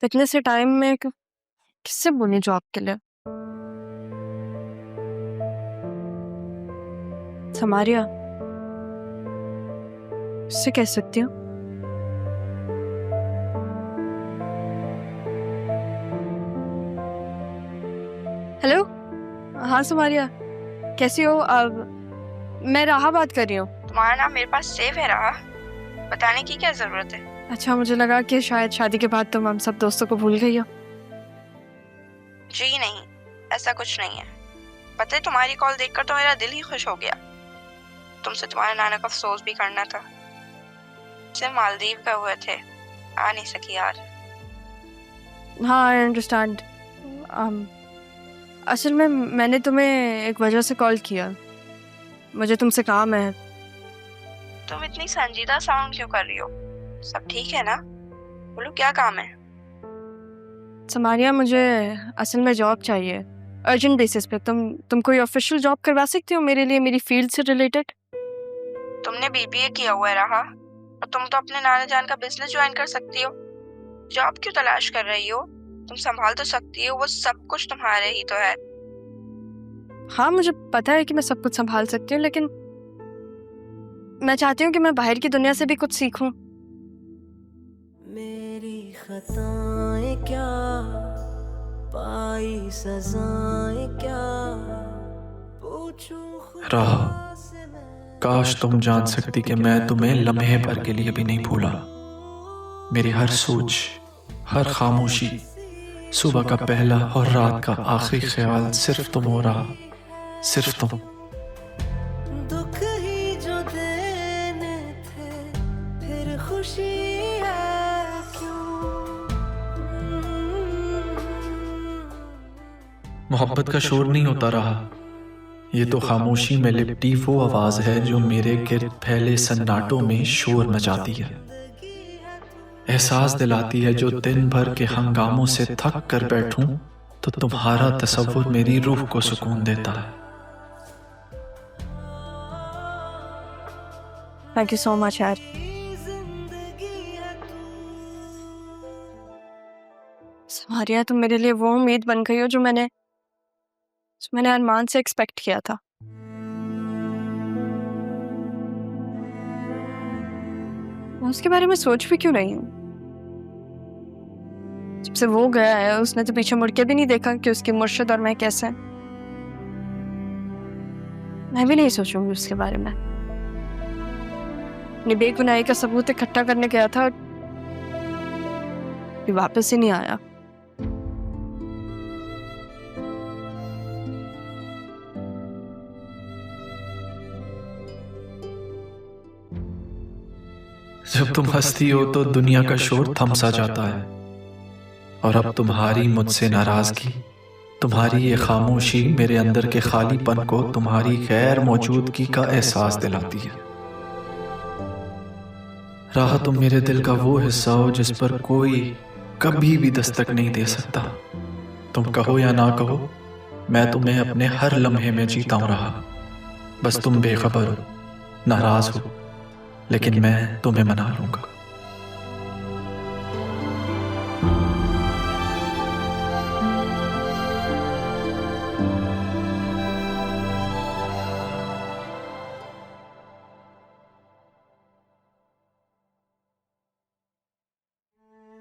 तो इतने से टाइम में किससे बोलूं जॉब के लिए? समारिया, उससे कह सकती हूँ। हेलो, हाँ समारिया, कैसी हो? अब मैं राहा बात कर रही हूँ। तुम्हारा नाम मेरे पास सेव है रहा, बताने की क्या जरूरत है? अच्छा, मुझे लगा कि शायद शादी के बाद तुम हम सब दोस्तों को भूल गई हो। जी नहीं, ऐसा कुछ नहीं है। पता है, तुम्हारी कॉल देखकर तो मेरा दिल ही खुश हो गया। तुमसे तुम्हारे नाना का अफसोस भी करना था। सिर्फ मालदीव गए हुए थे, आ नहीं सकी यार। हाँ, आई अंडरस्टैंड। असल में मैंने तुम्हें एक वजह से कॉल किया। मुझे तुमसे काम है। तुम इतनी संजीदा साउंड क्यों कर रही हो? सब ठीक है ना? बोलो, क्या काम है? समारिया, मुझे असल में जॉब चाहिए, अर्जेंट बेसिस पे। तुम कोई ऑफिशियल जॉब करवा सकती हो मेरे लिए, मेरी फील्ड से रिलेटेड? तुमने बीबीए किया हुआ है रहा, और तुम तो अपने नाना जान का बिजनेस ज्वाइन कर सकती हो। जॉब क्यों तलाश कर रही हो? तुम संभाल तो सकती हो, वो सब कुछ तुम्हारे ही तो है। हाँ, मुझे पता है कि मैं सब कुछ संभाल सकती हूँ, लेकिन मैं चाहती हूँ कि मैं बाहर की दुनिया से भी कुछ सीखूं। मेरी खताएं क्या, पाई सजाएं क्या, पूछूं राह, काश तुम जान सकती कि मैं तुम्हें लम्हे भर के लिए भी नहीं भूला। मेरी हर सोच, हर खामोशी, सुबह का पहला और रात का आखिरी ख्याल सिर्फ तुम हो रहा, सिर्फ तुम। दुख ही जो देने थे, फिर खुशी है क्यों? मोहब्बत का शोर नहीं होता रहा, ये तो खामोशी में लिपटी वो आवाज है जो मेरे गिर्द फैले सन्नाटों में शोर मचाती है, एहसास दिलाती है जो दिन भर के हंगामों से थक कर बैठूं तो तुम्हारा तसव्वुर मेरी रूह को सुकून देता है। थैंक यू सो मच यार। समारिया, तुम मेरे लिए वो उम्मीद बन गई हो जो मैंने अरमान से एक्सपेक्ट किया था। मैं उसके बारे में सोच भी क्यों रही हूँ? जब से वो गया है, उसने तो पीछे मुड़ के भी नहीं देखा कि उसकी मुर्शिद और मैं कैसे हैं। मैं भी नहीं सोचूंगी उसके बारे में। अपनी बेगुनाही का सबूत इकट्ठा करने गया था, फिर वापस ही नहीं आया। जब तुम हंसती हो तो दुनिया का शोर थम सा जाता है, और अब तुम्हारी मुझसे नाराजगी, तुम्हारी ये खामोशी मेरे अंदर के खालीपन को तुम्हारी गैर मौजूदगी का एहसास दिलाती है। राह, तुम मेरे दिल का वो हिस्सा हो जिस पर कोई कभी भी दस्तक नहीं दे सकता। तुम कहो या ना कहो, मैं तुम्हें अपने हर लम्हे में जीता हूं रहा। बस तुम बेखबर हो, नाराज हो, लेकिन मैं तुम्हें मना लूंगा।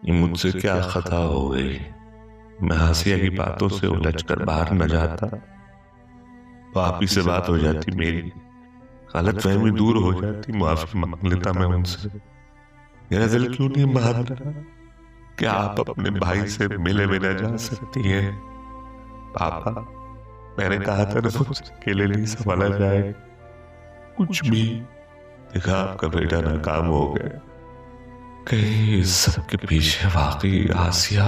ये मुझसे क्या खता हो गई? मैं हासिया की बातों से उलझकर बाहर न जाता तो आप ही से बात हो जाती, मेरी गलतफहमी दूर हो जाती, माफी मांग लेता मैं उनसे। मेरा दिल क्यों नहीं मान रहा? क्या आप अपने भाई से मिले बिना जा सकती हैं? पापा, मैंने कहा था ना, मुझसे अकेले नहीं संभाला जाए। कुछ भी देखा, आपका बेटा नाकाम हो गया। कहीं इस सब के पीछे वाकई आसिया?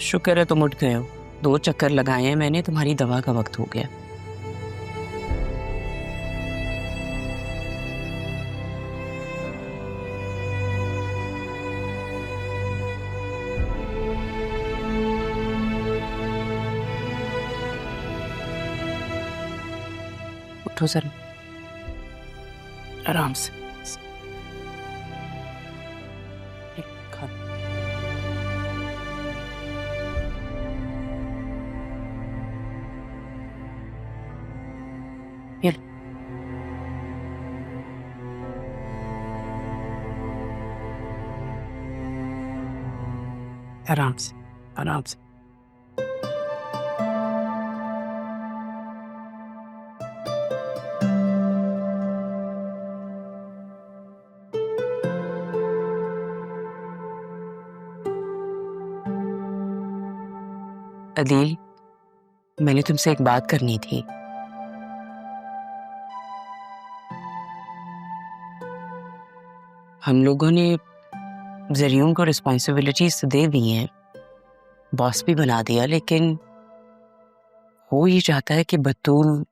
शुक्र है तुम उठ गए हो। 2 चक्कर लगाए हैं मैंने, तुम्हारी दवा का वक्त हो गया। उठो सर, आराम से। ये आराम से, आराम से। अदील, मैंने तुमसे एक बात करनी थी। हम लोगों ने ज़रियून को रिस्पॉन्सिबिलिटीज तो दे दी हैं, बॉस भी बना दिया, लेकिन वो ये चाहता है कि बतूल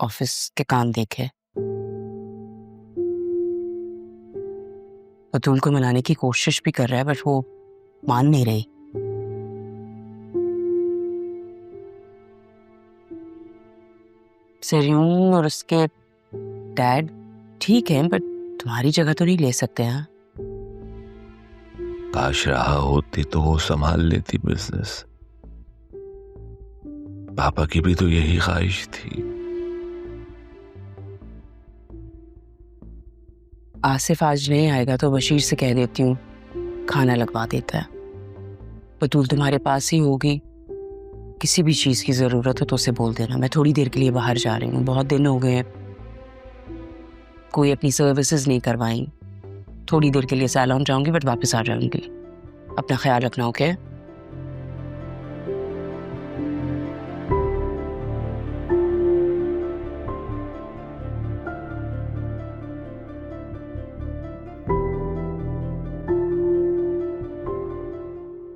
ऑफिस के काम देखे। बतूल को मनाने की कोशिश भी कर रहा है, बट वो मान नहीं रही। ज़रियून और उसके डैड ठीक है, बट तुम्हारी जगह तो नहीं ले सकते हैं। काश रहा होती तो वो संभाल लेती बिजनेस। पापा की भी तो यही ख्वाहिश थी। आसिफ आज नहीं आएगा तो बशीर से कह देती हूँ खाना लगवा देता है। बतूल तुम्हारे पास ही होगी, किसी भी चीज़ की ज़रूरत हो तो उसे बोल देना। मैं थोड़ी देर के लिए बाहर जा रही हूँ, बहुत दिन हो गए हैं कोई अपनी सर्विसेज नहीं करवाई। थोड़ी देर के लिए सैलून जाऊंगी, बट वापस आ जाऊंगी। अपना ख्याल रखना, ओके?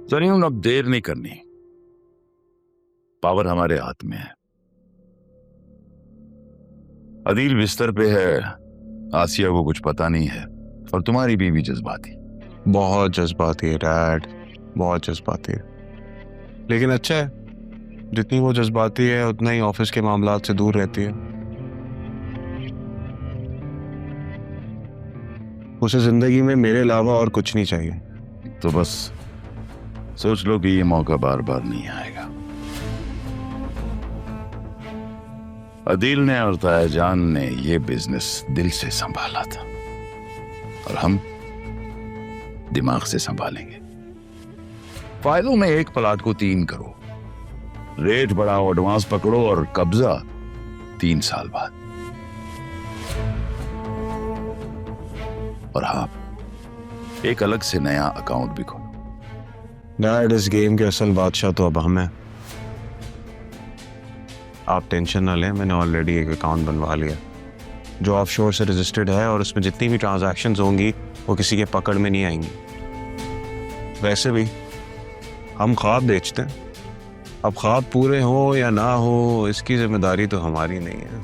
ज़रियून, अब देर नहीं करनी, पावर हमारे हाथ में है। अदील बिस्तर पे है, आसिया को कुछ पता नहीं है, और तुम्हारी बीवी जज्बाती। बहुत जज्बाती है डैड, बहुत जज्बाती है। लेकिन अच्छा है, जितनी वो जज्बाती है उतना ही ऑफिस के मामलात से दूर रहती है। उसे जिंदगी में मेरे अलावा और कुछ नहीं चाहिए। तो बस सोच लो कि ये मौका बार बार नहीं आएगा। अदील ने और तायाजान ने ये बिजनेस दिल से संभाला था, और हम दिमाग से संभालेंगे। फायदों में एक प्लाट को 3 करो, रेट बढ़ाओ, एडवांस पकड़ो, और कब्जा 3 साल बाद। और हाँ, एक अलग से नया अकाउंट भी खोलो। डैड, इस गेम के असल बादशाह तो अब हम हैं। आप टेंशन ना लें, मैंने ऑलरेडी एक अकाउंट बनवा लिया जो ऑफशोर से रजिस्टर्ड है, और उसमें जितनी भी ट्रांजैक्शंस होंगी वो किसी के पकड़ में नहीं आएंगी। वैसे भी हम ख्वाब बेचते हैं, अब ख्वाब पूरे हो या ना हो इसकी जिम्मेदारी तो हमारी नहीं है।